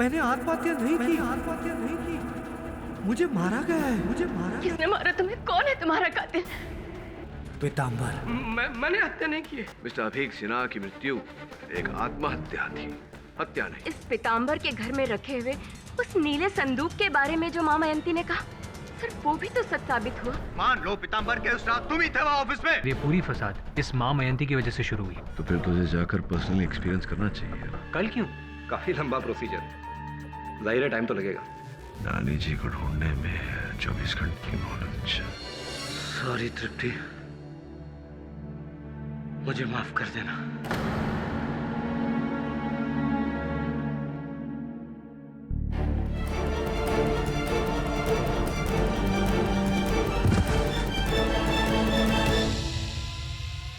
मैंने आत्महत्या नहीं की। मुझे मारा गया है। किसने मारा तुम्हें? कौन है तुम्हारा कातिल? पीतांबर। मैंने हत्या नहीं की है। मिस्टर अभीक सिन्हा की मृत्यु एक आत्महत्या थी, हत्या नहीं। इस पीतांबर के घर में रखे हुए उस नीले संदूक के बारे में जो माँ मयंती ने कहा, सिर्फ वो भी तो सच साबित हुआ। मान लो पीतांबर के उस रात तुम ही थे वहाँ ऑफिस में। ये पूरी फसाद इस माँ मयंती की वजह से शुरू हुई। तो फिर तुझे जाकर पर्सनली एक्सपीरियंस करना चाहिए। कल क्यों? काफी लंबा प्रोसीजर, जाहिर है टाइम तो लगेगा। नानी जी को ढूंढने में 24 घंटे की मोहलत। सॉरी तृप्ति, मुझे माफ कर देना।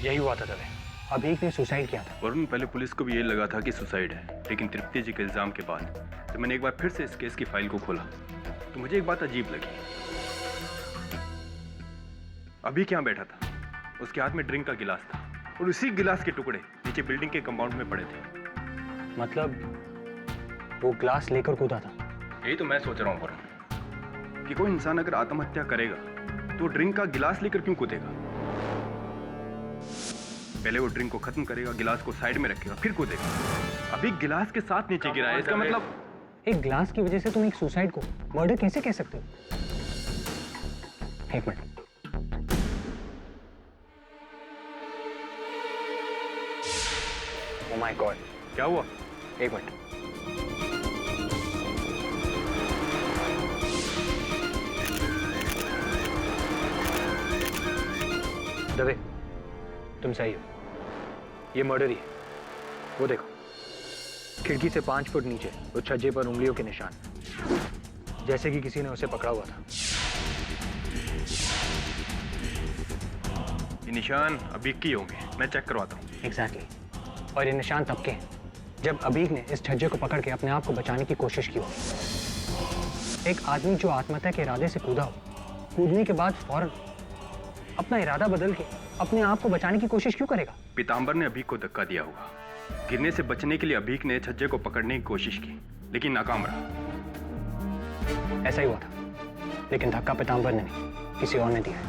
यही हुआ था तभी। अभीक ने सुसाइड किया था। वरुण, पहले पुलिस को भी यही लगा था कि सुसाइड है, लेकिन तृप्ति जी के इल्जाम के बाद तो मैंने एक बार फिर से इस केस की फाइल को खोला तो मुझे एक बात अजीब लगी। अभीक यहाँ बैठा था, उसके हाथ में ड्रिंक का गिलास था और उसी गिलास के टुकड़े नीचे बिल्डिंग के कंपाउंड में पड़े थे। मतलब वो ग्लास लेकर कूदा था। यही तो मैं सोच रहा हूँ वरुण, कि कोई इंसान अगर आत्महत्या करेगा तो ड्रिंक का गिलास लेकर क्यों कूदेगा? पहले वो ड्रिंक को खत्म करेगा, गिलास को साइड में रखेगा, फिर कूदेगा। अभी गिलास के साथ नीचे गिरा है, इसका मतलब एक ग्लास की वजह से तुम एक सुसाइड को मर्डर कैसे कह सकते हो? एक मिनट। ओह माय गॉड, क्या हुआ? एक मिनट। दबे, तुम सही हो, ये मर्डर ही है। वो देखो, खिड़की से 5 फुट नीचे वो छज्जे पर उंगलियों के निशान, जैसे कि किसी ने उसे पकड़ा हुआ था। ये निशान अभीक की होंगे, मैं चेक करवाता हूँ। एग्जैक्टली। और ये निशान तब के हैं जब अभीक ने इस छज्जे को पकड़ के अपने आप को बचाने की कोशिश की हो। एक आदमी जो आत्महत्या के इरादे से कूदा हो, कूदने के बाद फौरन अपना इरादा बदल के अपने आप को बचाने की कोशिश क्यों करेगा? पीतांबर ने अभीक को धक्का दिया होगा। गिरने से बचने के लिए अभीक ने छज्जे को पकड़ने की कोशिश की, लेकिन नाकाम रहा। ऐसा ही हुआ था, लेकिन धक्का पीतांबर ने नहीं, किसी और ने दिया है।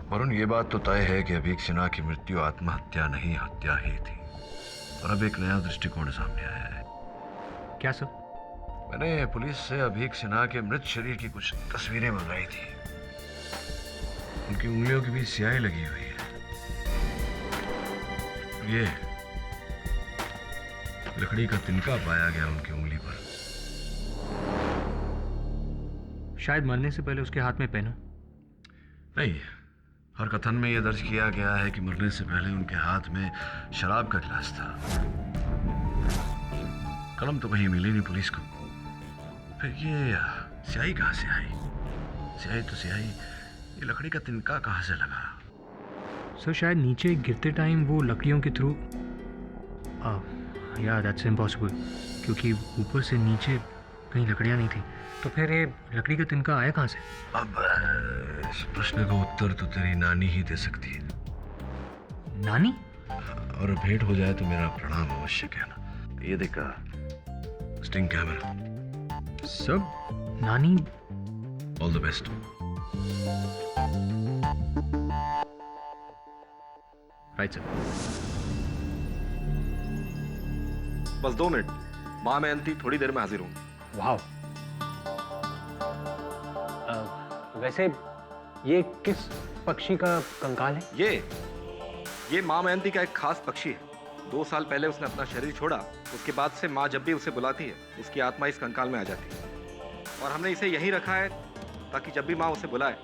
वरुण, ये बात तो तय है कि अभीक सिन्हा की मृत्यु आत्महत्या नहीं, हत्या ही थी। और अब एक नया दृष्टिकोण सामने आया है। क्या सर? मैंने पुलिस से अभीक सिन्हा के मृत शरीर की कुछ तस्वीरें मंगवाई थी। उनकी उंगलियों की भी स्याही लगी हुई है। ये लकड़ी का तिनका पाया गया उनकी उंगली पर। शायद मरने से पहले उसके हाथ में पेन हो। नहीं, हर कथन में यह दर्ज किया गया है कि मरने से पहले उनके हाथ में शराब का गिलास था। कलम तो कहीं मिली नहीं पुलिस को। फिर ये स्याही कहाँ से आई? स्याही तो स्याही, ये लकड़ी का तिनका कहाँ से लगा? सर शायद नीचे गिरते टाइम वो लकड़ियों के थ्रू, या दैट्स इम्पॉसिबल, क्योंकि ऊपर से नीचे कहीं लकड़ियाँ नहीं थी। तो फिर ये लकड़ी का तिनका आया कहाँ से? अब इस प्रश्न का उत्तर तो तेरी नानी ही दे सकती है। नानी? और भेंट हो जाए तो मेरा प्रणाम अवश्य कहना। ये देखा स्टिंग कैमरा। सब नानी। All the best. Right sir. बस 2 मिनट, माँ मयंती थोड़ी देर में हाजिर हूँ। वाह। वैसे ये किस पक्षी का कंकाल है? ये माँ मयंती का एक खास पक्षी है। 2 साल पहले उसने अपना शरीर छोड़ा। उसके बाद से माँ जब भी उसे बुलाती है, उसकी आत्मा इस कंकाल में आ जाती है। और हमने इसे यहीं रखा है ताकि जब भी माँ उसे बुलाए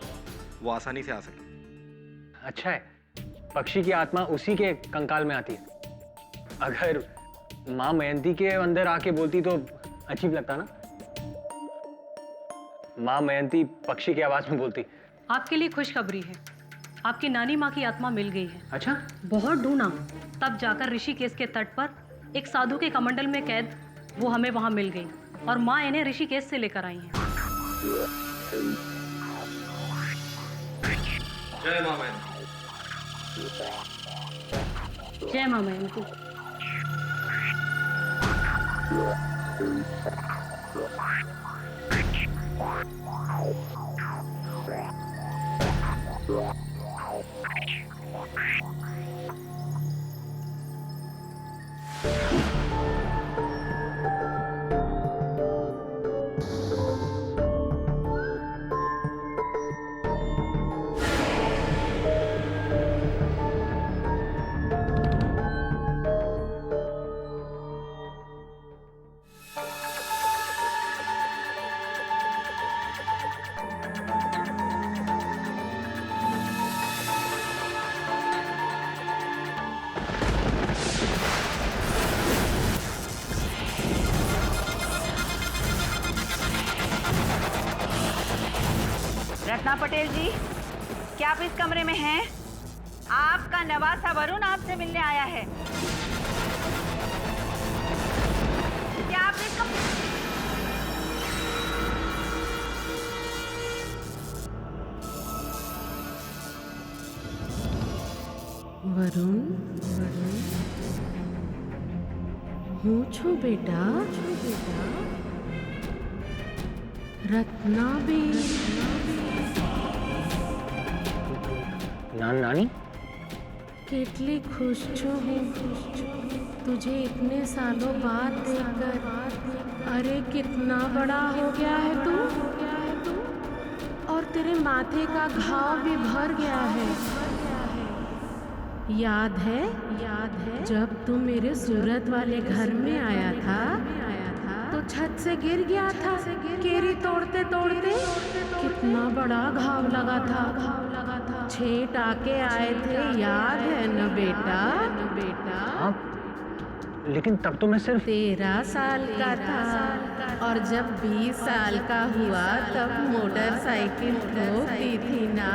वो आसानी से आ सके। अच्छा है, पक्षी की आत्मा उसी के कंकाल में आती है। अगर माँ मयंती के अंदर आके बोलती तो अजीब लगता ना। माँ मयंती पक्षी की आवाज में बोलती। आपके लिए खुशखबरी है, आपकी नानी माँ की आत्मा मिल गई है। अच्छा? बहुत ढूंढा, तब जाकर ऋषिकेश के तट पर एक साधु के कमंडल में कैद वो हमें वहां मिल गई और माँ इन्हें ऋषिकेश से लेकर आई हैं। जय माँ मयंती। जय माँ मयंती। रत्ना पटेल जी, क्या आप इस कमरे में हैं? आपका नवासा वरुण आपसे मिलने आया है। क्या आप इस वरुण હું છું બેટા रत्नाबेन। नानी कितनी खुश हूँ तुझे इतने सालों बाद देखकर। अरे कितना बड़ा हो गया है तू, और तेरे माथे का घाव भी भर गया है। याद है जब तू मेरे सूरत वाले घर में आया था तो छत से गिर गया था, केरी तोड़ते तोड़ते। कितना बड़ा घाव लगा था। 6 टाके आए थे, याद है न बेटा? हाँ, लेकिन तब तो मैं सिर्फ 13 साल का था, और जब 20 साल का हुआ तब मोटरसाइकिल ठोक दी थी ना।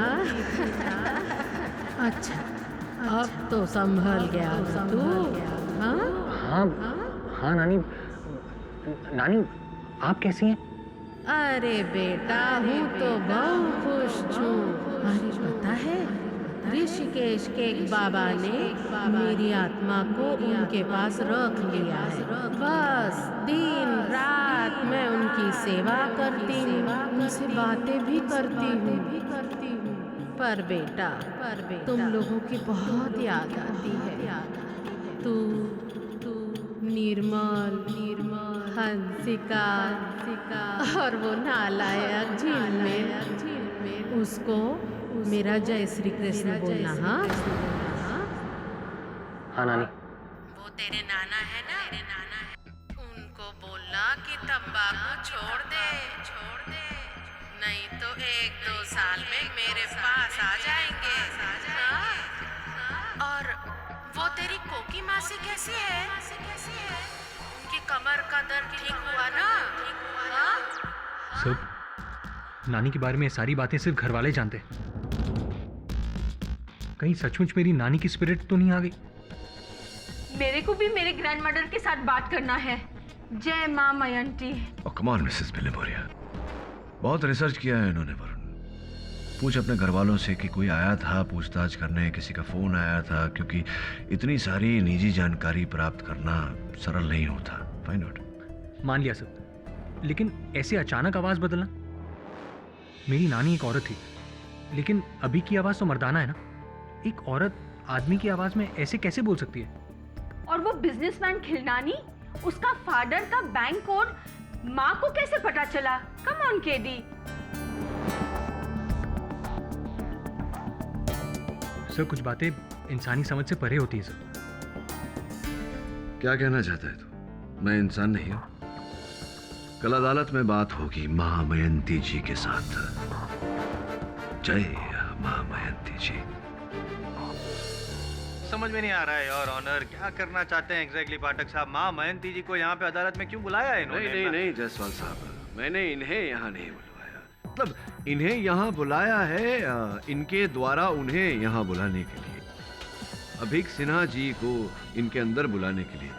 अच्छा, अब तो संभल गया तू? हाँ हाँ नानी। नानी आप कैसी हैं? अरे बेटा, हूँ तो बहुत खुश हूँ। अरे पता है, ऋषिकेश के एक बाबा ने मेरी आत्मा को उनके पास रख लिया है। बस दिन रात मैं उनकी सेवा करती हूँ, उनसे बातें भी करती हूँ। पर बेटा तुम लोगों की बहुत याद आती है। तू निर्मल हंसिका और वो नालायक झिलमिल, उसको मेरा जय श्री कृष्ण बोलना। हाँ नानी। वो तेरे नाना है ना, उनको बोलना कि तंबाकू छोड़ दे, नहीं तो 1-2 साल में मेरे पास आ जाएंगे। और वो तेरी कोकी मासी कैसी है? उनकी कमर का दर्द ठीक हुआ ना? सब नानी के बारे में सारी बातें सिर्फ घर वाले जानते हैं। कहीं सचमुच मेरी नानी की स्पिरिट तो नहीं आ गई? मेरे को भी मेरे ग्रैंडमदर के साथ बात करना है। जय माँ मयंती। कम ऑन मिसेस बिलेमोरिया, बहुत रिसर्च किया है इन्होंने वरुण। पूछ अपने घर वालों से कि कोई आया था पूछताछ करने, किसी का फोन आया था, क्योंकि इतनी सारी निजी जानकारी प्राप्त करना सरल नहीं होता। Find out. मान लिया सब, लेकिन ऐसे अचानक आवाज बदलना। मेरी नानी एक औरत थी, लेकिन अभी की आवाज तो मर्दाना है ना। एक औरत आदमी की आवाज में ऐसे कैसे बोल सकती है? और वो बिजनेसमैन खिलनानी, उसका फादर का बैंक कोड माँ को कैसे पता चला? Come on KD. सर कुछ बातें इंसानी समझ से परे होती है सर। क्या कहना चाहता है तू? मैं इंसान नहीं हूं? कल अदालत में बात होगी महामयंती जी के साथ। जय महामयंती जी। समझ में नहीं आ रहा है योर ऑनर, क्या करना चाहते हैं एग्जैक्टली पाठक साहब? माँ मयंती जी को यहाँ पे अदालत में क्यों बुलाया है इन्होंने? नहीं जायसवाल साहब, मैंने इन्हें यहाँ नहीं बुलवाया। मतलब इन्हें यहाँ बुलाया है इनके द्वारा उन्हें यहाँ बुलाने के लिए, अभिक सिन्हा जी को इनके अंदर बुलाने के लिए।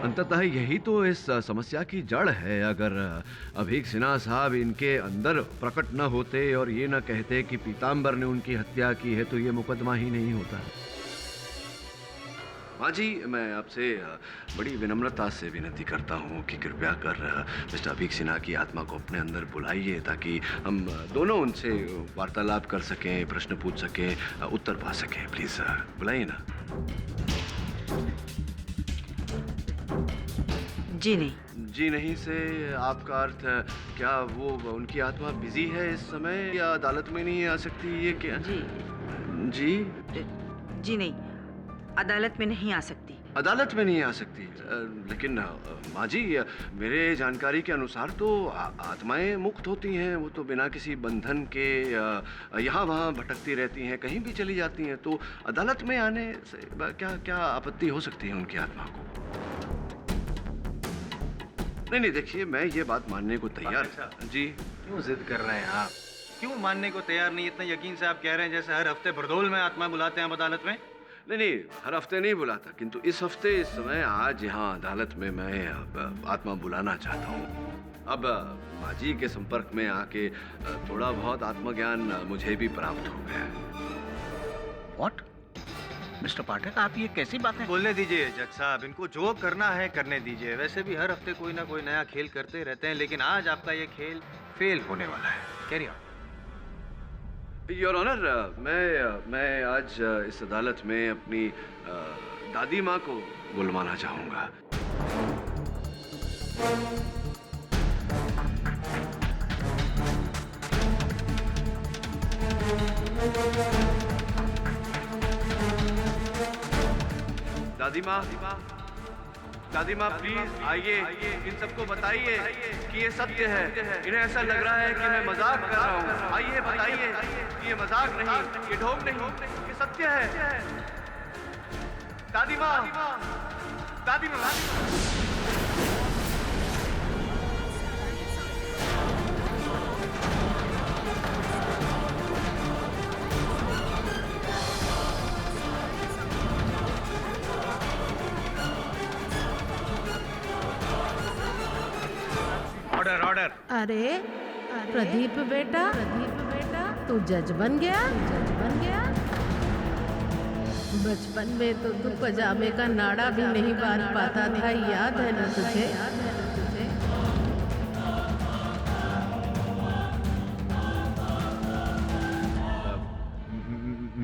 अंततः यही तो इस समस्या की जड़ है। अगर अभीक सिन्हा साहब इनके अंदर प्रकट न होते और ये न कहते कि पीताम्बर ने उनकी हत्या की है तो ये मुकदमा ही नहीं होता। माँ जी, मैं आपसे बड़ी विनम्रता से विनती करता हूँ कि कृपया कर मिस्टर अभीक सिन्हा की आत्मा को अपने अंदर बुलाइए ताकि हम दोनों उनसे वार्तालाप कर सकें, प्रश्न पूछ सकें, उत्तर पा सकें। प्लीज़ बुलाइए ना। जी नहीं। जी नहीं से आपका अर्थ क्या वो उनकी आत्मा बिजी है इस समय या अदालत में नहीं आ सकती, ये क्या? जी नहीं, अदालत में नहीं आ सकती। अदालत में नहीं आ सकती? लेकिन माँ जी, मेरे जानकारी के अनुसार तो आत्माएं मुक्त होती हैं, वो तो बिना किसी बंधन के यहाँ वहाँ भटकती रहती हैं, कहीं भी चली जाती हैं, तो अदालत में आने से क्या क्या आपत्ति हो सकती है उनकी आत्मा को? नहीं, देखिए, मैं ये बात मानने को तैयार। जी, क्यों जिद कर रहे हैं आप? क्यों मानने को तैयार नहीं? इतना यकीन से आप कह रहे हैं जैसे हर हफ्ते बरदौल में आत्मा बुलाते हैं आप अदालत में। नहीं, हर हफ्ते नहीं बुलाता, किंतु इस हफ्ते, इस समय, आज यहाँ अदालत में मैं आत्मा बुलाना चाहता हूँ। अब माँ जी के संपर्क में आके थोड़ा बहुत आत्मज्ञान मुझे भी प्राप्त हो गया है। व्हाट? मिस्टर पाठक, आप ये कैसी बात है? बोलने दीजिए जज साहब, इनको जो करना है करने दीजिए। वैसे भी हर हफ्ते कोई ना कोई नया खेल करते रहते हैं, लेकिन आज आपका ये खेल फेल होने वाला है। Carry on. योर ऑनर, मैं आज इस अदालत में अपनी दादी माँ को बुलवाना चाहूँगा। दादी माँ प्लीज आइए, इन सबको बताइए कि ये सत्य है। इन्हें ऐसा लग रहा है कि मैं मजाक कर रहा हूँ। आइए बताइए कि ये मजाक नहीं, ये ढोंग नहीं, ये सत्य है। दादी माँ। ऑर्डर। अरे प्रदीप बेटा, तू जज बन गया? बचपन में तो तू पजामे का नाड़ा भी नहीं बांध पाता था, याद है ना तुझे?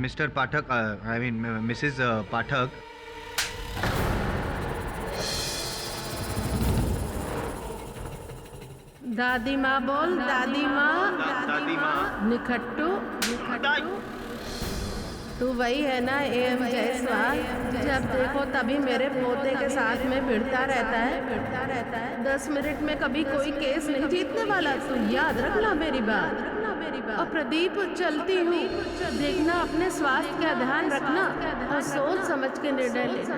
Mr Pathak, I mean Mrs Pathak, दादी माँ बोल, दादी माँ। निखट्टू, तू वही है ना एम जायसवाल? जब देखो तभी मेरे पोते के साथ में भिड़ता रहता है। 10 मिनट में कभी कोई केस नहीं जीतने वाला। तू याद रखना मेरी बात। और प्रदीप, चलती हूँ, देखना अपने स्वास्थ्य का ध्यान रखना और सोच समझ के निर्णय लेना।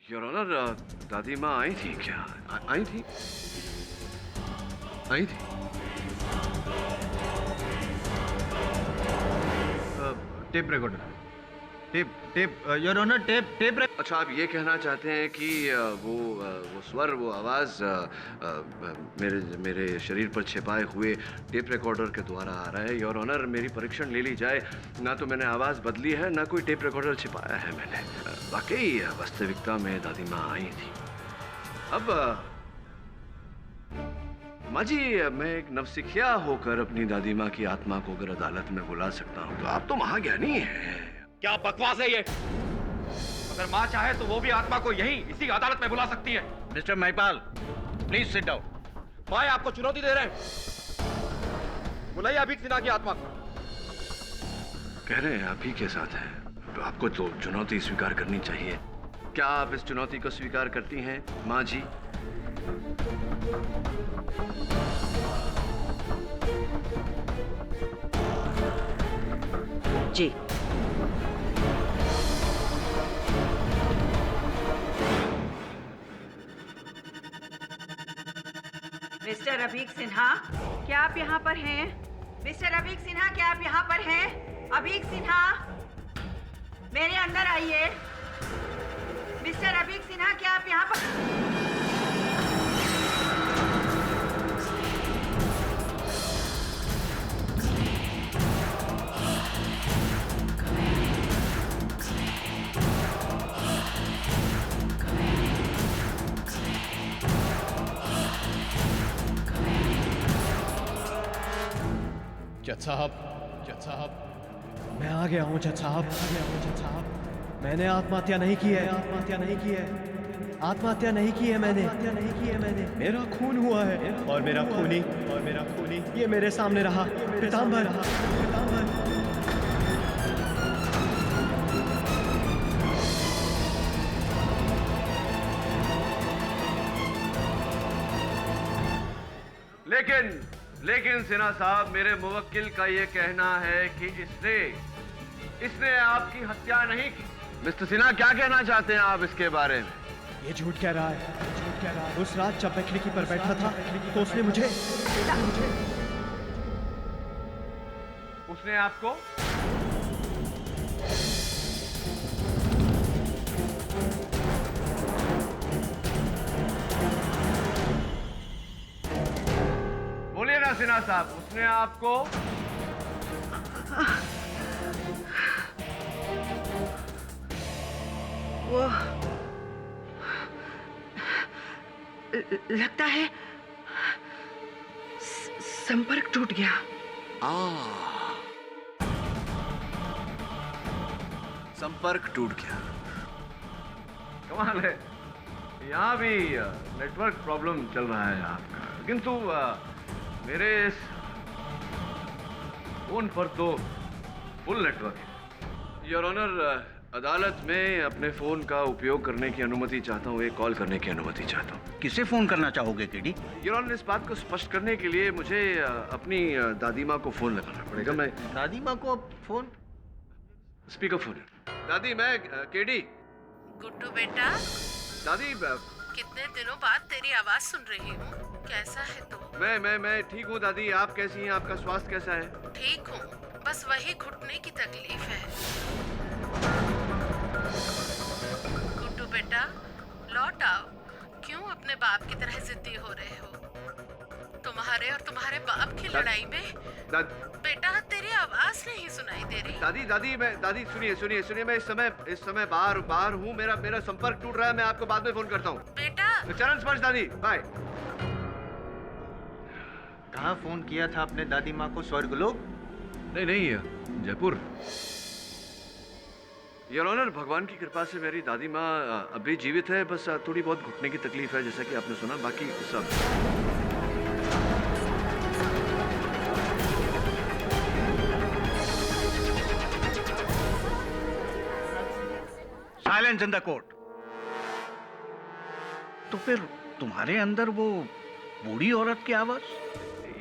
योर ऑनर, दादी माँ आई थी क्या? आई थी? Tape recorder, tape your honour, tape. अच्छा, आप ये कहना चाहते हैं कि वो स्वर, वो आवाज मेरे शरीर पर छिपाए हुए टेप रिकॉर्डर के द्वारा आ रहा है। योर ऑनर, मेरी परीक्षण ले ली जाए, ना तो मैंने आवाज बदली है, ना कोई टेप रिकॉर्डर छिपाया है मैंने। वाकई वास्तविकता में दादी माँ आई थी। अब माँ जी, मैं एक नवसिखिया होकर अपनी दादी माँ की आत्मा को अगर अदालत में बुला सकता हूँ तो आप तो महाज्ञानी हैं। क्या बकवास है ये? अगर माँ चाहे तो वो भी आत्मा को यही इसी अदालत में बुला सकती है। Mister Mahipal, please sit down. माँ आपको चुनौती दे रहे हैं। बुलाइए अभीक सिन्हा की आत्मा को। कह रहे हैं आप ही के साथ है, तो आपको तो चुनौती स्वीकार करनी चाहिए। क्या आप इस चुनौती को स्वीकार करती हैं माँ जी? जी। मिस्टर अभीक सिन्हा, क्या आप यहाँ पर हैं? मिस्टर अभीक सिन्हा, क्या आप यहाँ पर हैं? अभीक सिन्हा, मेरे अंदर आइए। मिस्टर अभीक सिन्हा, क्या आप यहाँ पर? जज साहब, मैं आ गया हूँ जज साहब। मैंने आत्महत्या नहीं की है, आत्महत्या नहीं की है मैंने। मेरा खून हुआ है और मेरा खूनी ये मेरे सामने रहा, पीतांबर। लेकिन सिन्हा साहब, मेरे मुवक्किल का ये कहना है कि इसने आपकी हत्या नहीं की। मिस्टर सिन्हा, क्या कहना चाहते हैं आप इसके बारे में? ये झूठ कह रहा है। उस रात जब मैं खिड़की पर बैठा था तो उसने आपको बोलिए ना सिन्हा साहब, उसने आपको वो लगता है संपर्क टूट गया। संपर्क टूट गया। कमाल है, यहाँ भी नेटवर्क प्रॉब्लम चल रहा है आपका, किंतु मेरे इस फोन पर तो फुल नेटवर्क है। योर ऑनर, अदालत में अपने फोन का उपयोग करने की अनुमति चाहता हूँ, एक कॉल करने की अनुमति चाहता हूँ। किसे फोन करना चाहोगे केडी? योर ऑनर, इस बात को स्पष्ट करने के लिए मुझे अपनी दादी माँ को फोन लगाना पड़ेगा। मैं दादी माँ को फोन? Speaker phone. दादी, मैं केडी। गुड्डू बेटा, दादी, कितने दिनों बाद तेरी आवाज सुन रही हूँ। कैसा है तू? मैं ठीक हूँ दादी, आप कैसी हैं? आपका स्वास्थ्य कैसा है? ठीक हूँ, बस वही घुटने की तकलीफ है। गुड्डू बेटा, लौट आओ। क्यों अपने बाप की तरह जिद्दी हो रहे हो? तुम्हारे और तुम्हारे बाप की लड़ाई में बेटा तेरी आवाज नहीं सुनाई दे रही। दादी सुनिए, मैं इस समय बाहर हूँ। मेरा संपर्क टूट रहा है। मैं आपको बाद में फोन करता हूँ। बेटा, चरण स्पर्श दादी, बाय। कहाँ फोन किया था आपने दादी माँ को? स्वर्गलोक? नहीं, जयपुर। योर ऑनर, भगवान की कृपा से मेरी दादी माँ अभी जीवित है। बस थोड़ी बहुत घुटने की तकलीफ है, जैसा कि आपने सुना। बाकी सब साइलेंस इन द कोर्ट। तो फिर तुम्हारे अंदर वो बूढ़ी औरत की आवाज?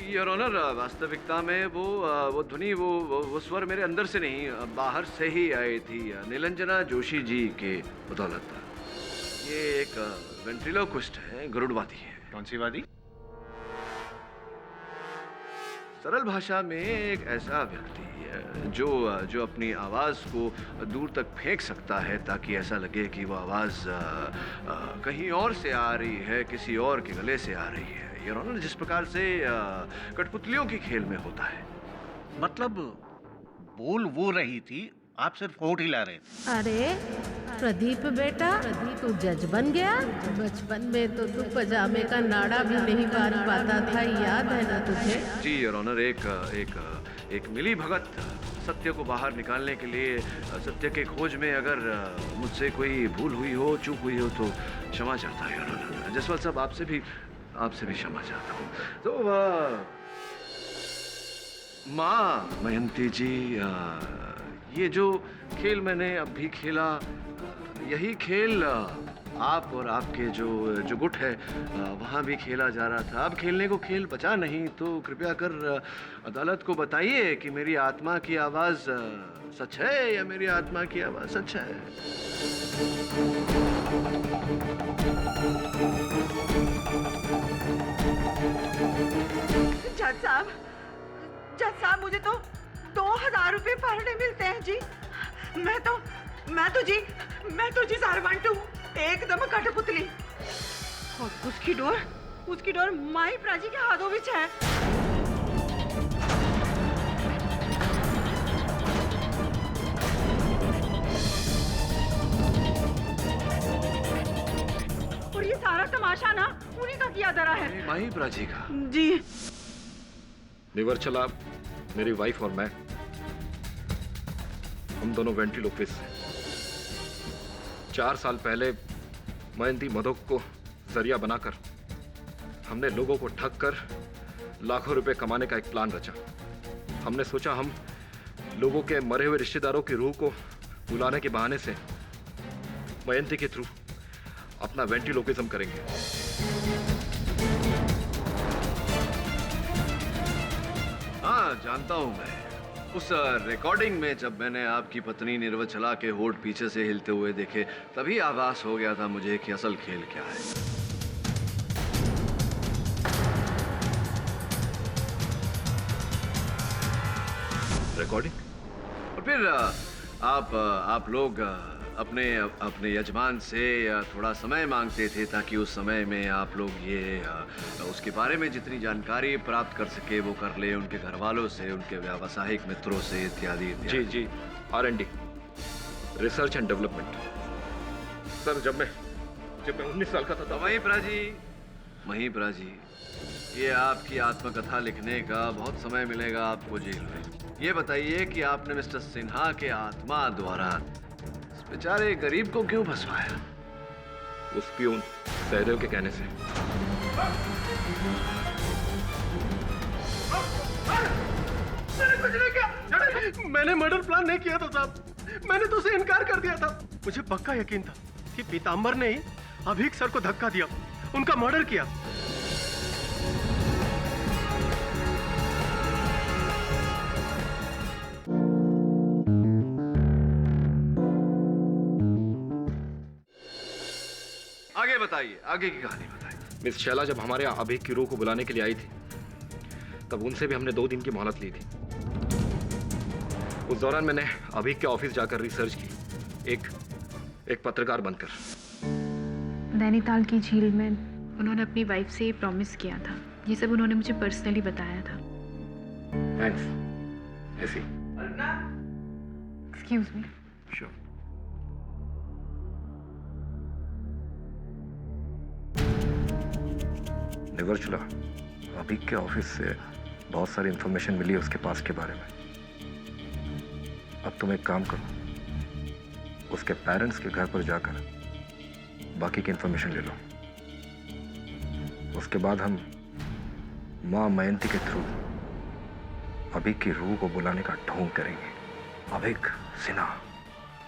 योर ऑनर, वास्तविकता में वो ध्वनि, वो स्वर मेरे अंदर से नहीं, बाहर से ही आई थी। नीलंजना जोशी जी के बदौलत। ये एक वेंट्रिलोक्विस्ट है, गरुड़वादी है। कौन सी वादी? सरल भाषा में एक ऐसा व्यक्ति जो अपनी आवाज को दूर तक फेंक सकता है, ताकि ऐसा लगे कि वो आवाज कहीं और से आ रही है, किसी और के गले से आ रही है। योर ऑनर, जिस प्रकार से कठपुतलियों के खेल में होता है। मतलब बोल वो रही थी, आप सिर्फ होठ हिला रहे थे। अरे प्रदीप बेटा, तू जज बन गया? बचपन में तो तू पजामे का नाड़ा भी नहीं बांध पाता था, याद है ना तुझे? जी योर ऑनर, एक मिली भगत सत्य को बाहर निकालने के लिए, सत्य के खोज में अगर मुझसे कोई भूल हुई हो, चूक हुई हो, तो क्षमा चाहता है योर ऑनर। जसवाल साहब, आपसे भी क्षमा चाहता हूँ। तो माँ मयंती जी, ये जो खेल मैंने अभी खेला, यही खेल आप और आपके जो गुट है वहाँ भी खेला जा रहा था। अब खेलने को खेल बचा नहीं, तो कृपया कर अदालत को बताइए कि मेरी आत्मा की आवाज़ सच है या मेरी आत्मा की आवाज़ सच है। जज साहब मुझे तो 2000 रुपए पर डे मिलते हैं जी। मैं तो जी सारवांटू एकदम कठपुतली। और उसकी डोर माई प्राजी के हाथों में है। और ये सारा तमाशा ना उन्हीं का किया धरा है। माही प्राची का जी। निवर चला मेरी वाइफ और मैं, हम दोनों वेंटिलोक्विस्ट हैं। 4 साल पहले मयंती मधोक को जरिया बनाकर हमने लोगों को ठग कर लाखों रुपए कमाने का एक प्लान रचा। हमने सोचा हम लोगों के मरे हुए रिश्तेदारों की रूह को बुलाने के बहाने से मयंती के थ्रू अपना वेंटिलोक्विज्म करेंगे। हाँ, जानता हूं मैं। उस रिकॉर्डिंग में जब मैंने आपकी पत्नी निर्वचला के होठ पीछे से हिलते हुए देखे, तभी आभास हो गया था मुझे कि असल खेल क्या है। रिकॉर्डिंग? और फिर आप लोग अपने यजमान से थोड़ा समय मांगते थे ताकि उस समय में आप लोग ये उसके बारे में जितनी जानकारी प्राप्त कर सके वो कर ले, उनके घर वालों से, उनके व्यावसायिक मित्रों से इत्यादि इत्यादि। जी, R&D, research and development. Sir जब मैं 19 साल का था महिप्रा जी, ये आपकी आत्मकथा लिखने का बहुत समय मिलेगा आपको जेल में। ये बताइए कि आपने मिस्टर सिन्हा के आत्मा द्वारा बेचारे गरीब को क्यों फंसवाया? उस पियून सहदेव के कहने से। मैंने कुछ नहीं किया। मैंने मर्डर प्लान नहीं किया था साहब। मैंने तो उसे इनकार कर दिया था। मुझे पक्का यकीन था कि पीतांबर ने ही अभीक सर को धक्का दिया, उनका मर्डर किया। आगे बताइए, आगे की कहानी बताइए। मिस शैला जब हमारे यहाँ अभीक की रूह को बुलाने के लिए आई थी, तब उनसे भी हमने 2 दिन की मोहलत ली थी। उस दौरान मैंने अभीक के ऑफिस जाकर रिसर्च की, एक पत्रकार बनकर। नैनीताल की झील में उन्होंने अपनी वाइफ से प्रॉमिस किया था। ये सब उन्होंने मुझे पर्सनली बताया था। थैंक्स ऐसी। Excuse me. श्योर। निवर्चला, अभीक के ऑफिस से बहुत सारी इंफॉर्मेशन मिली है उसके पास के बारे में। अब तुम एक काम करो, उसके पेरेंट्स के घर पर जाकर बाकी की इंफॉर्मेशन ले लो। उसके बाद हम मां मयंती के थ्रू अभीक की रूह को बुलाने का ढोंग करेंगे। अभीक सिन्हा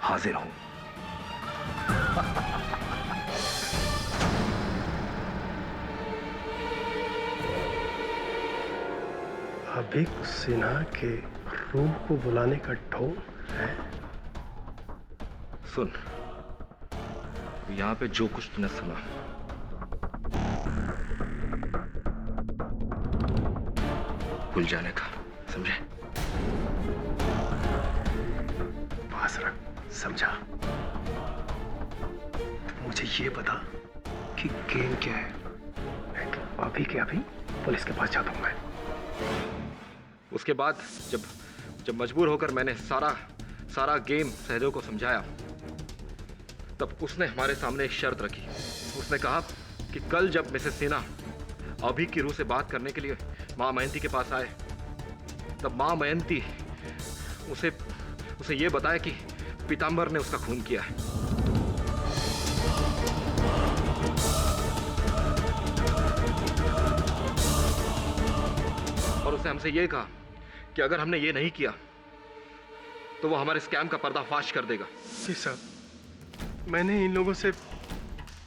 हाजिर हूं। अभीक सिन्हा के रूह को बुलाने का ढोंग है। सुन, यहाँ पे जो कुछ तूने सुना, भूल जाने का, समझे? पास रख, समझा? मुझे ये बता कि गेम क्या है। अभी के अभी पुलिस के पास जाता हूं मैं। उसके बाद जब मजबूर होकर मैंने सारा गेम सहदेव को समझाया, तब उसने हमारे सामने एक शर्त रखी। उसने कहा कि कल जब मिसेस सिन्हा अभीक की रूह से बात करने के लिए मां मयंती के पास आए, तब मां मयंती उसे ये बताया कि पीतांबर ने उसका खून किया है। और उसने हमसे ये कहा कि अगर हमने ये नहीं किया तो वो हमारे स्कैम का पर्दाफाश कर देगा। जी साहब, मैंने इन लोगों से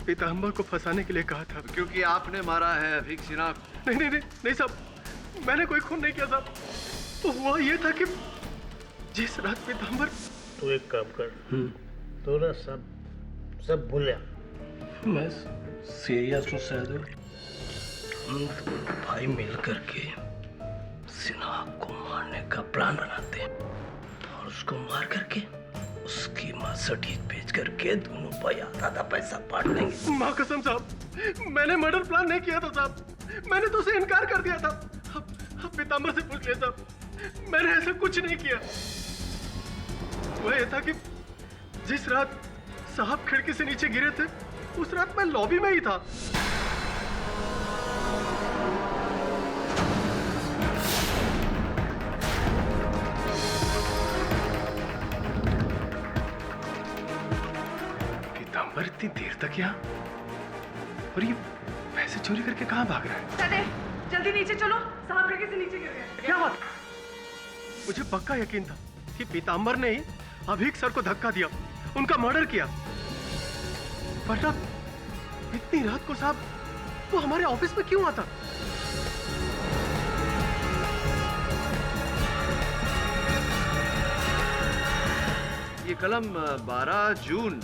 पीतांबर को फंसाने के लिए कहा था। क्योंकि आपने मारा है अभीक सिन्हा। नहीं साहब, मैंने कोई खून नहीं किया साहब। तो हुआ ये था कि जिस रात पीतांबर। तू एक काम कर, तो ना सब भूल जा। मैं सीरियस हूँ सहदेव। हम भाई मिल करके का प्लान बनाते हैं और उसको मार करके उसकी माँ सटीक बेच करके दोनों भाई आधा पैसा बांट देंगे। माँ कसम साहब, मैंने मर्डर प्लान नहीं किया था साहब, मैंने तो उसे इनकार कर दिया था। अब पीताम्बर से पूछ लिया साहब, मैंने ऐसा कुछ नहीं किया। वह ये था कि जिस रात साहब खिड़की से नीचे गिरे थे उस रात मैं लॉबी में ही था। पीताम्बर इतनी देर तक यहाँ, और ये पैसे चोरी करके कहाँ भाग रहा है? चले, जल्दी नीचे चलो, साहब खिड़की से नीचे गिर गए। क्या बात? मुझे पक्का यकीन था कि पीताम्बर ने ही अभीक सर को धक्का दिया, उनका मर्डर किया। वरना इतनी रात को साहब वो हमारे ऑफिस में क्यों आता? ये कलम 12 जून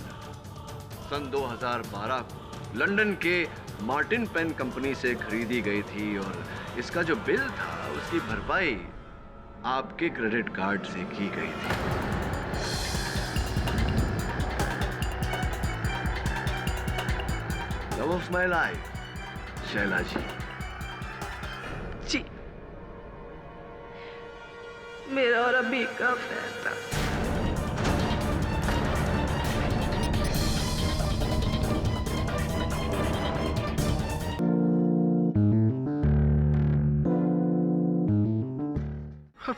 सन 2012 को लंदन के मार्टिन पेन कंपनी से खरीदी गई थी और इसका जो बिल था उसकी भरपाई आपके क्रेडिट कार्ड से की गई थी। Love of my life, Shaila ji. जी, मेरा और अभी का फैसला।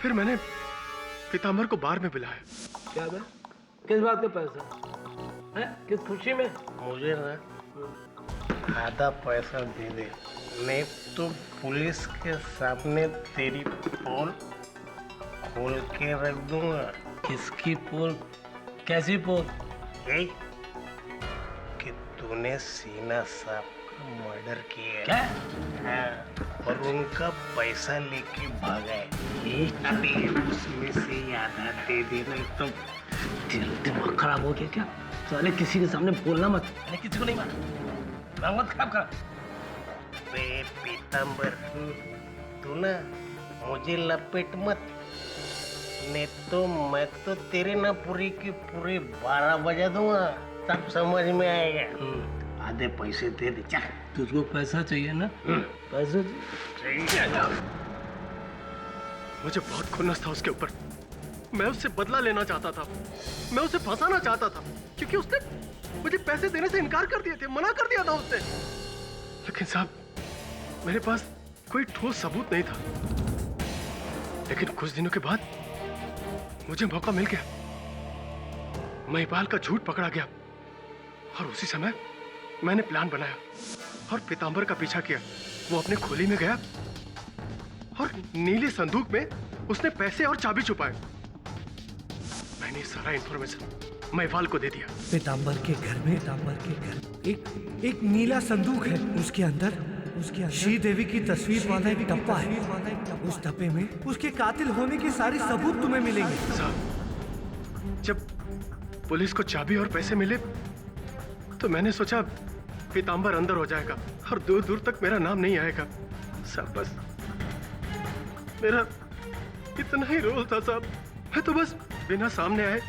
फिर मैंने पीताम्बर को बार में बुलाया। क्या बे? किस बात का पैसा है? किस खुशी में? मुझे ना आधा पैसा दे दे, नहीं तो पुलिस के सामने तेरी पोल खोल के रख दूंगा। किसकी पोल? कैसी पोल? यही कि तूने सीना साहब का मर्डर किया। क्या? हाँ, और उनका पैसा लेके भागा है। अभी उसमें से आधा दे दे, नहीं तो दिमाग खराब हो गया क्या? साले किसी के सामने बोलना मत, मैंने किसी को नहीं मारा। मत खराब कर। बे पीताम्बर, तू ना मुझे लपेट मत, नहीं तो मैं तो तेरे ना पूरी की पूरी 12 बजा दूंगा, तब समझ में आएगा। आधे पैसे दे दे। चल, तुझको पैसा चाहिए ना? पैसे चाहिए। मुझे बहुत खुन्नस था उसके ऊपर। मैं उससे बदला लेना चाहता था, मैं उसे फंसाना चाहता था, क्योंकि उसने मुझे पैसे देने से इनकार कर दिए थे, मना कर दिया था उसने। लेकिन साहब मेरे पास कोई ठोस सबूत नहीं था। लेकिन कुछ दिनों के बाद मुझे मौका मिल गया। महिपाल का झूठ पकड़ा गया और उसी समय मैंने प्लान बनाया और पीताम्बर का पीछा किया। वो अपने खोली में गया और नीले संदूक में उसने पैसे और चाबी छुपाए। मैंने सारा इंफॉर्मेशन महिपाल को दे दिया। पीताम्बर के घर एक नीला संदूक है, उसके अंदर श्री देवी की तस्वीर वाला एक डब्बा है। उस डब्बे में उसके कातिल होने के सारे सबूत तुम्हें मिलेंगे। साहब, जब पुलिस को चाबी और पैसे मिले तो मैंने सोचा पीताम्बर अंदर हो जाएगा और दूर दूर तक मेरा नाम नहीं आएगा। साहब बस मेरा इतना ही रोल था साहब। मैं तो बस बिना सामने आए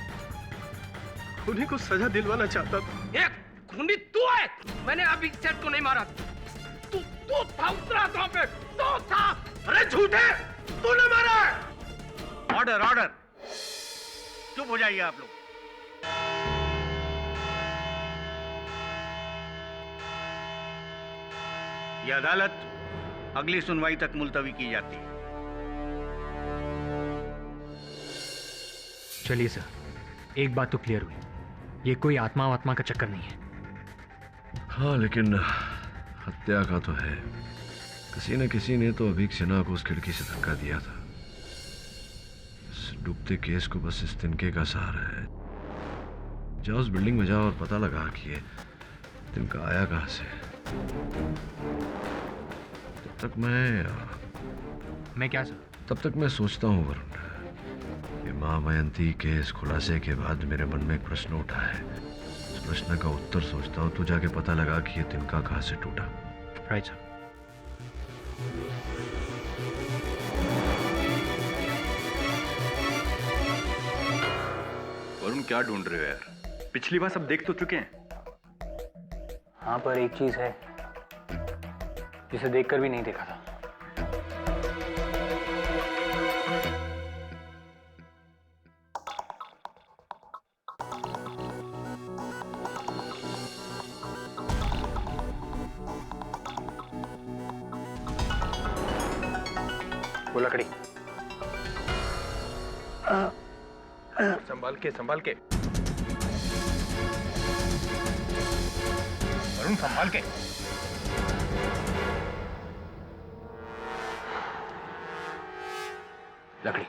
खूनी को सजा दिलवाना चाहता था। खूनी तू है, मैंने अभी सेठ को नहीं मारा। तू था उस रात वहां पे, तू था। अरे झूठे, तूने मारा है। ऑर्डर ऑर्डर, चुप हो जाइए आप लोग। यह अदालत अगली सुनवाई तक मुलतवी की जाती है। चलिए सर, एक बात तो क्लियर हुई, ये कोई आत्मा का चक्कर नहीं है। हाँ, लेकिन हत्या का तो है। किसी न किसी ने तो अभीक सिन्हा को उस खिड़की से धक्का दिया था। इस डूबते केस को बस इस तिनके का सहारा है। जाओ उस बिल्डिंग में जाओ और पता लगा कि ये तिनका आया कहाँ से। तब तक मैं क्या सर? तब तक मैं सोचता हूँ वरुण, ये माँ मयंती के इस खुलासे के बाद मेरे मन में एक प्रश्न उठा है। इस प्रश्न का उत्तर सोचता हूँ, तू जाके पता लगा कि ये तिनका कहाँ से टूटा। Right sir. वरुण क्या ढूंढ रहे हो यार? पिछली बार सब देख तो चुके हैं। हाँ, पर एक चीज है जिसे देखकर भी नहीं देखा था। वो लकड़ी। संभाल के, संभाल के वरुण, संभाल के। लकड़ी।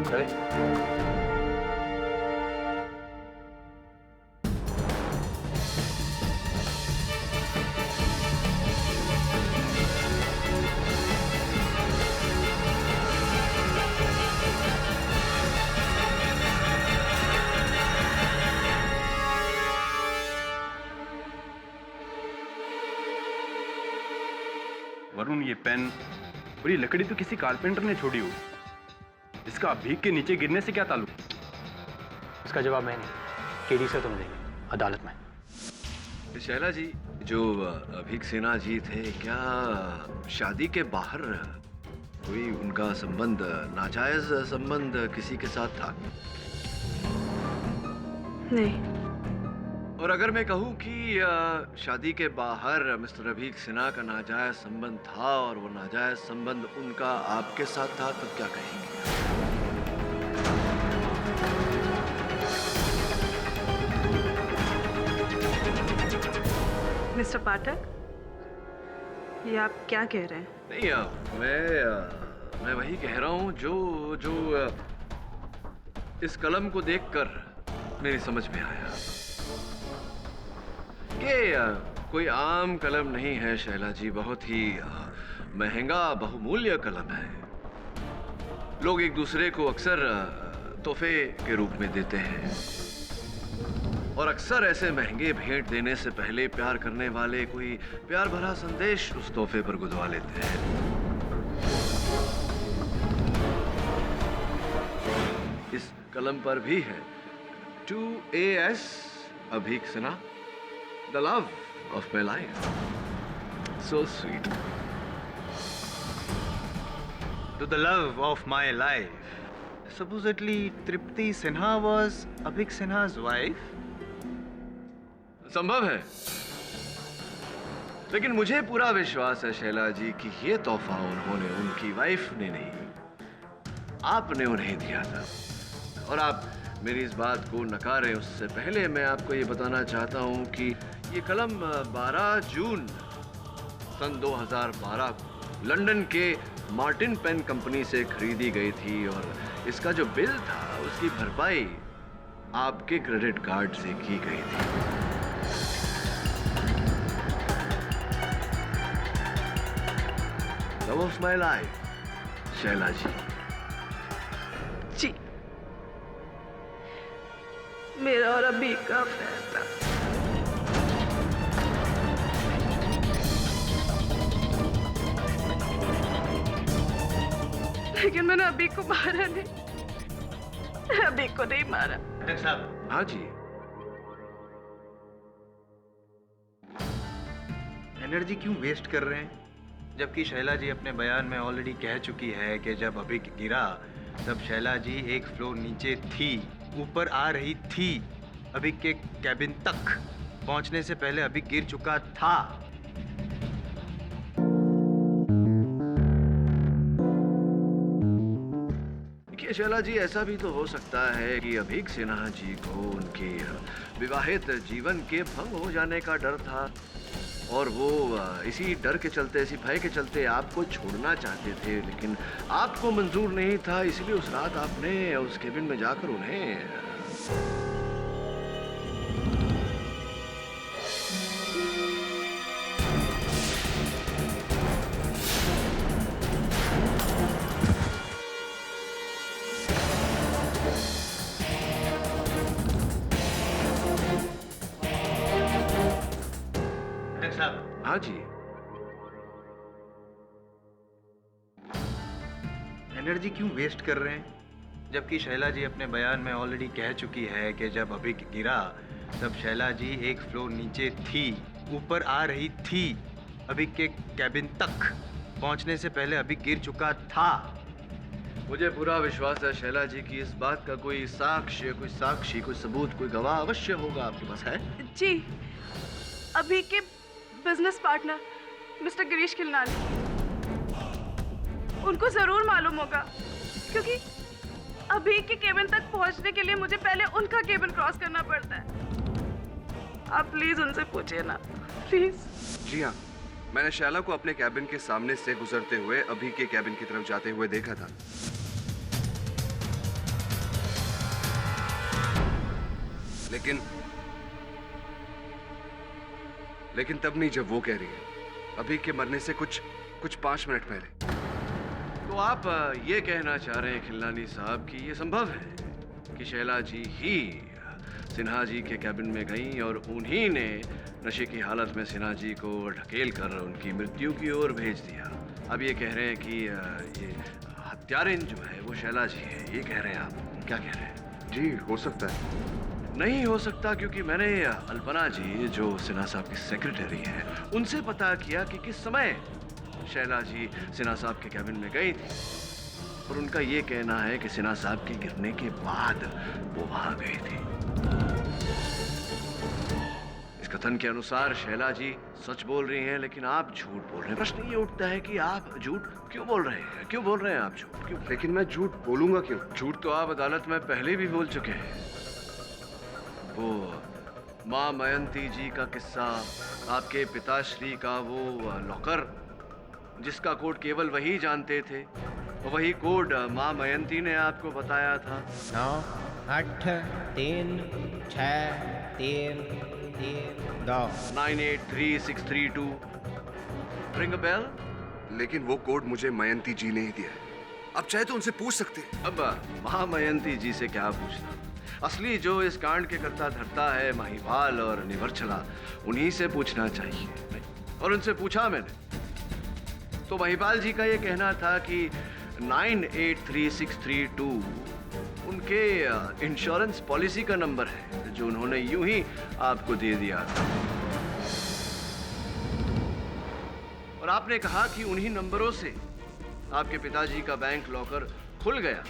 चले। वरुण, ये पेन और ये लकड़ी तो किसी कारपेंटर ने छोड़ी हो। इसका अभीक के नीचे गिरने से क्या ताल्लुक? इसका जवाब मैं नहीं, केडी से तुम देंगे अदालत में। शैला जी, जो अभीक सिन्हा जी थे, क्या शादी के बाहर कोई उनका संबंध, नाजायज संबंध किसी के साथ था? नहीं। और अगर मैं कहूं कि शादी के बाहर मिस्टर अभीक सिन्हा का नाजायज संबंध था और वो नाजायज संबंध उनका आपके साथ था, तब क्या कहेंगे? मिस्टर पाठक, ये आप क्या कह रहे हैं? नहीं, मैं वही कह रहा हूं जो इस कलम को देखकर मेरी समझ में आया कि कोई आम कलम नहीं है शैला जी, बहुत ही महंगा बहुमूल्य कलम है। लोग एक दूसरे को अक्सर तोहफे के रूप में देते हैं और अक्सर ऐसे महंगे भेंट देने से पहले प्यार करने वाले कोई प्यार भरा संदेश उस तोहफे पर गुदवा लेते हैं। इस कलम पर भी है 2AS Abhik Sinha, the love of my life. So sweet. To the love of my life. Supposedly, Tripti Sinha was Abhik Sinha's wife. संभव है, लेकिन मुझे पूरा विश्वास है शैला जी कि ये तोहफा उन्होंने उनकी वाइफ ने नहीं, आपने उन्हें दिया था। और आप मेरी इस बात को नकारें उससे पहले मैं आपको ये बताना चाहता हूं कि ये कलम 12 जून सन 2012 को लंदन के मार्टिन पेन कंपनी से खरीदी गई थी और इसका जो बिल था उसकी भरपाई आपके क्रेडिट कार्ड से की गई थी। Love of my life Shaila ji. जी, मेरा और अभी का फैसला। लेकिन मैंने अभी को मारा नहीं, अभी को नहीं मारा। डॉक्टर साहब। हाँ जी। एनर्जी क्यों वेस्ट कर रहे हैं? जबकि शैला जी अपने बयान में ऑलरेडी कह चुकी है कि जब अभिक गिरा तब शैला जी एक फ्लोर नीचे थी, ऊपर आ रही थी। अभिक के कैबिन तक पहुंचने से पहले अभिक गिर चुका था। देखिए शैला जी, ऐसा भी तो हो सकता है कि अभीक सिन्हा जी को उनके विवाहित जीवन के भंग हो जाने का डर था और वो इसी डर के चलते, इसी भय के चलते आपको छोड़ना चाहते थे, लेकिन आपको मंजूर नहीं था। इसलिए उस रात आपने उस केबिन में जाकर उन्हें हाँ जी। एनर्जी क्यों वेस्ट कर रहे हैं? जबकि शैला जी अपने बयान में ऑलरेडी कह चुकी है कि जब अभी गिरा तब शैला जी एक फ्लोर नीचे थी, ऊपर आ रही थी। अभी के कैबिन तक पहुंचने से पहले अभी गिर चुका था। मुझे पूरा विश्वास है शैला जी की इस बात का कोई साक्ष्य, कोई सबूत, कोई गवाह अवश्य होगा आपके पास, है? जी, अभी के business partner mister Girish Khilnani, उनको जरूर मालूम होगा, क्योंकि अभी के केबिन तक पहुंचने के लिए मुझे पहले उनका केबिन क्रॉस करना पड़ता है। आप प्लीज उनसे पूछिए ना, प्लीज। जी हाँ, मैंने शैला को अपने कैबिन के सामने से गुजरते हुए अभी के कैबिन की तरफ जाते हुए देखा था। लेकिन तब नहीं जब वो कह रही है, अभी के मरने से कुछ 5 मिनट पहले। तो आप ये कहना चाह रहे हैं खिलनानी साहब कि ये संभव है कि शैला जी ही सिन्हा जी के कैबिन में गईं और उन्हीं ने नशे की हालत में सिन्हा जी को ढकेल कर उनकी मृत्यु की ओर भेज दिया। अब ये कह रहे हैं कि ये हत्यारिन जो है वो शैला जी है, ये कह रहे हैं आप? क्या कह रहे हैं? जी, हो सकता है। नहीं हो सकता, क्योंकि मैंने अल्पना जी जो सिन्हा साहब की सेक्रेटरी है उनसे पता किया कि किस समय शैला जी सिन्हा साहब के कैबिन में गई थी, और उनका ये कहना है कि सिन्हा साहब के गिरने के बाद वो वहां गई थी। इस कथन के अनुसार शैला जी सच बोल रही हैं, लेकिन आप झूठ बोल रहे हैं। प्रश्न ये उठता है कि आप झूठ क्यों बोल रहे हैं? क्यों बोल रहे हैं आप झूठ? क्यों? लेकिन मैं झूठ बोलूंगा क्यों? झूठ तो आप अदालत में पहले भी बोल चुके हैं। वो माँ मयंती जी का किस्सा, आपके पिताश्री का वो लॉकर जिसका कोड केवल वही जानते थे, वही कोड माँ मयंती ने आपको बताया था। 9 8 3 6 3 3 2 983632 रिंग अ बेल? लेकिन वो कोड मुझे मयंती जी ने ही दिया है। अब चाहे तो उनसे पूछ सकते हैं। अब माँ मयंती जी से क्या पूछना? असली जो इस कांड के करता धरता है महिपाल और निवर्चला, उन्हीं से पूछना चाहिए। और उनसे पूछा मैंने, तो महिपाल जी का ये कहना था कि 983632 उनके इंश्योरेंस पॉलिसी का नंबर है, जो उन्होंने यूं ही आपको दे दिया था। और आपने कहा कि उन्हीं नंबरों से आपके पिताजी का बैंक लॉकर खुल गया,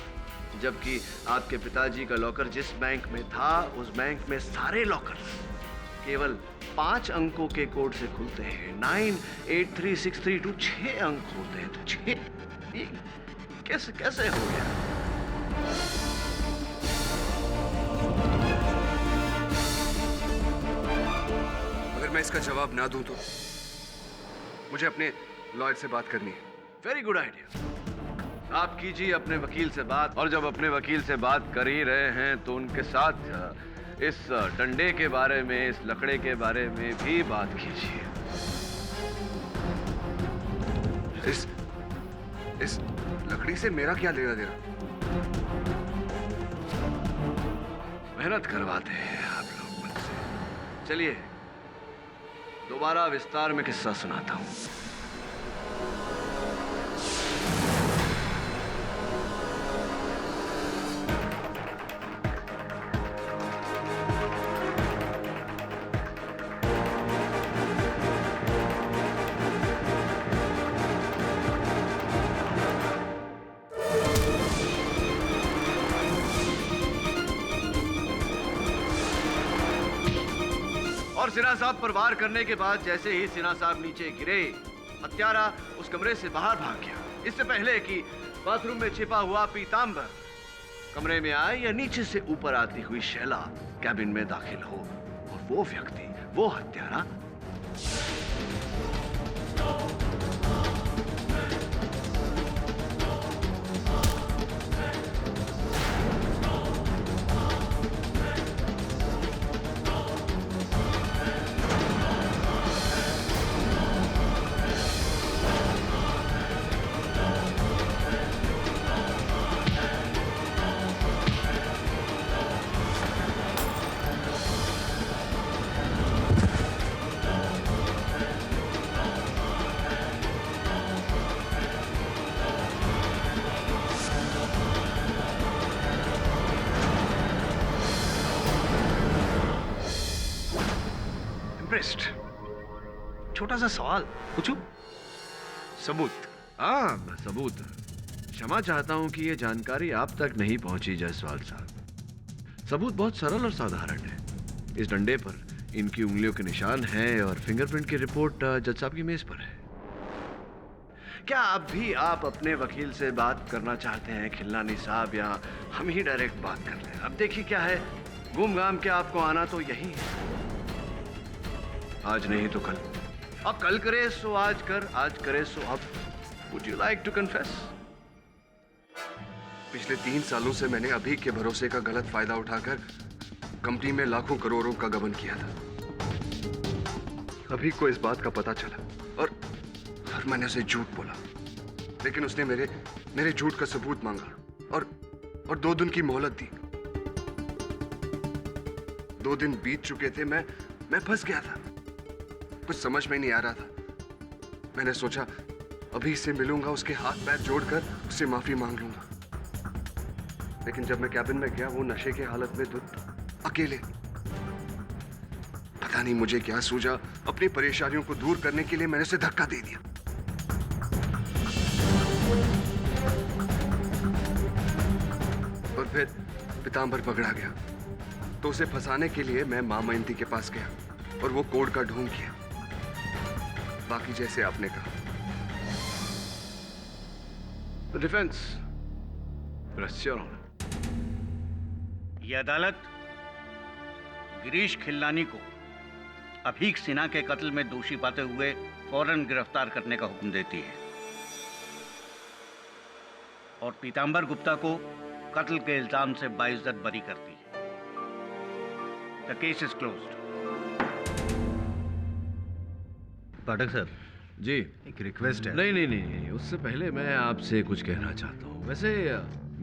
जबकि आपके पिताजी का लॉकर जिस बैंक में था, उस बैंक में सारे लॉकर केवल 5 अंकों के कोड से खुलते हैं। 983632 6 अंक होते हैं। तो 6 ये कैसे हो गया? अगर मैं इसका जवाब ना दूं तो मुझे अपने लॉयर से बात करनी है। Very good idea. आप कीजिए अपने वकील से बात, और जब अपने वकील से बात कर ही रहे हैं तो उनके साथ इस डंडे के बारे में, इस लकड़े के बारे में भी बात कीजिए। इस लकड़ी से मेरा क्या लेना देना? मेहनत करवाते हैं आप लोग मुझसे। चलिए दोबारा विस्तार में किस्सा सुनाता हूँ। और सिन्हा साहब पर वार करने के बाद जैसे ही सिन्हा साहब नीचे गिरे, हत्यारा उस कमरे से बाहर भाग गया, इससे पहले कि बाथरूम में छिपा हुआ पीतांबर कमरे में आए या नीचे से ऊपर आती हुई शैला कैबिन में दाखिल हो। और वो व्यक्ति, वो हत्यारा रिक्वेस्ट। छोटा सा सवाल पूछूं? सबूत। हाँ, सबूत। क्षमा चाहता हूं कि यह जानकारी आप तक नहीं पहुंची जायसवाल साहब। सबूत बहुत सरल और साधारण है। इस डंडे पर इनकी उंगलियों के निशान हैं और फिंगरप्रिंट की रिपोर्ट जज साहब की मेज पर है। क्या आप अपने वकील से बात करना चाहते हैं खिलनानी साहब, या हम ही डायरेक्ट बात कर लें? अब देखिए क्या है, गुम गाम के आपको आना तो यही है। आज नहीं तो कल, अब कल करे सो आज कर, आज करे सो अब। Would you like to confess? पिछले 3 सालों से मैंने अभी के भरोसे का गलत फायदा उठाकर कंपनी में लाखों करोड़ों का गबन किया था। अभी को इस बात का पता चला और मैंने उसे झूठ बोला, लेकिन उसने मेरे झूठ का सबूत मांगा और 2 दिन की मोहलत दी। 2 दिन बीत चुके थे, मैं फंस गया था। कुछ समझ में नहीं आ रहा था। मैंने सोचा अभी से मिलूंगा, उसके हाथ पैर जोड़कर उससे माफी मांग लूंगा। लेकिन जब मैं कैबिन में गया, वो नशे के हालत में अकेले। पता नहीं मुझे क्या सूझा, अपनी परेशानियों को दूर करने के लिए मैंने उसे धक्का दे दिया। और फिर पीतांबर पकड़ा गया, तो उसे फंसाने के लिए मैं मां मयंती के पास गया और वो कोड का ढोंग किया, बाकी जैसे आपने कहा। Defence, press your honour. ये अदालत गिरीश खिलनानी को अभीक सिन्हा के कत्ल में दोषी पाते हुए फौरन गिरफ्तार करने का हुक्म देती है और पीतांबर गुप्ता को कत्ल के इल्जाम से बाइज्जत बरी करती है। The case is closed. Pathak sir ji, एक रिक्वेस्ट है। नहीं, उससे पहले मैं आपसे कुछ कहना चाहता हूँ। वैसे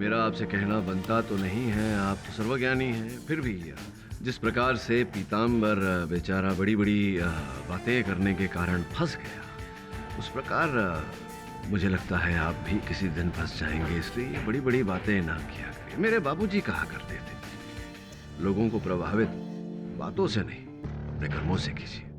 मेरा आपसे कहना बनता तो नहीं है, आप तो सर्वज्ञानी हैं, फिर भी जिस प्रकार से पीतांबर बेचारा बड़ी बातें करने के कारण फंस गया, उस प्रकार मुझे लगता है आप भी किसी दिन फंस जाएंगे। इसलिए बड़ी बातें ना किया करिए। मेरे बाबूजी कहा करते थे, लोगों को प्रभावित बातों से नहीं, अपने कर्मों से कीजिए।